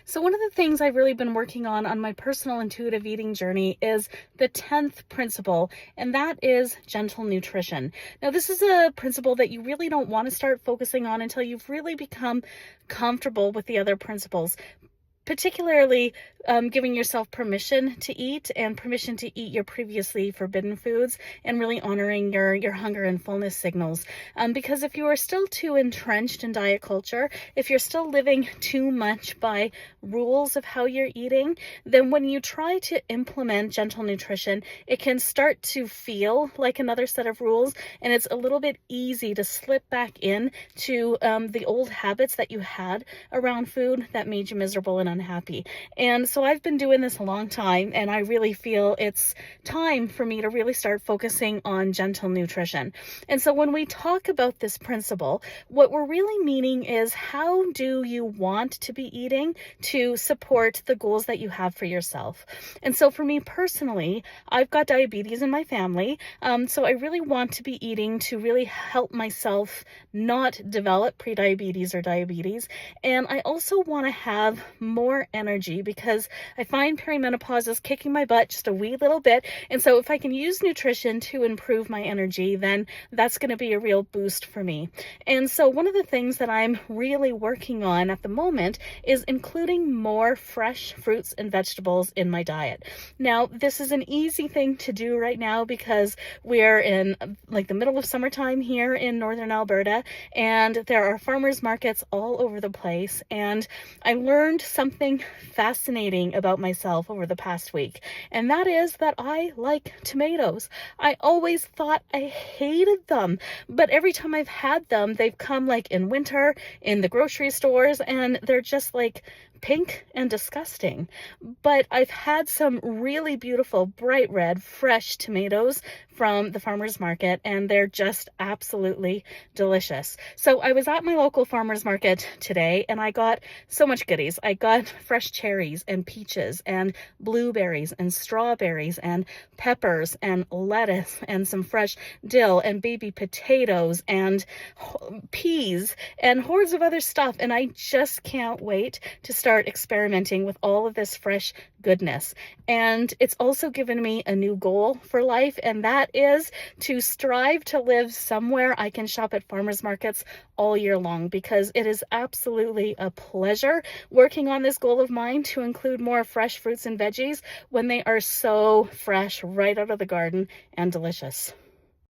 So one of the things I've really been working on my personal intuitive eating journey is the 10th principle, and that is gentle nutrition. Now, this is a principle that you really don't want to start focusing on until you've really become comfortable with the other principles, particularly giving yourself permission to eat and permission to eat your previously forbidden foods, and really honoring your hunger and fullness signals. Because if you are still too entrenched in diet culture, if you're still living too much by rules of how you're eating, then when you try to implement gentle nutrition, it can start to feel like another set of rules, and it's a little bit easy to slip back in to the old habits that you had around food that made you miserable and unhappy. And so I've been doing this a long time, and I really feel it's time for me to really start focusing on gentle nutrition. And so when we talk about this principle, what we're really meaning is, how do you want to be eating to support the goals that you have for yourself? And so for me personally, I've got diabetes in my family. So I really want to be eating to really help myself not develop prediabetes or diabetes. And I also want to have more energy, because I find perimenopause is kicking my butt just a wee little bit. And so if I can use nutrition to improve my energy, then that's going to be a real boost for me. And so one of the things that I'm really working on at the moment is including more fresh fruits and vegetables in my diet. Now, this is an easy thing to do right now because we're in like the middle of summertime here in northern Alberta, and there are farmers markets all over the place. And I learned something fascinating about myself over the past week, and that is that I like tomatoes. I always thought I hated them, but every time I've had them, they've come like in winter in the grocery stores, and they're just like pink and disgusting. But I've had some really beautiful, bright red, fresh tomatoes from the farmer's market, and they're just absolutely delicious. So I was at my local farmer's market today, and I got so much goodies. I got fresh cherries and peaches and blueberries and strawberries and peppers and lettuce and some fresh dill and baby potatoes and peas and hordes of other stuff. And I just can't wait to start experimenting with all of this fresh goodness. And it's also given me a new goal for life, and that is to strive to live somewhere I can shop at farmers markets all year long, because it is absolutely a pleasure working on this goal of mine to include more fresh fruits and veggies when they are so fresh right out of the garden and delicious.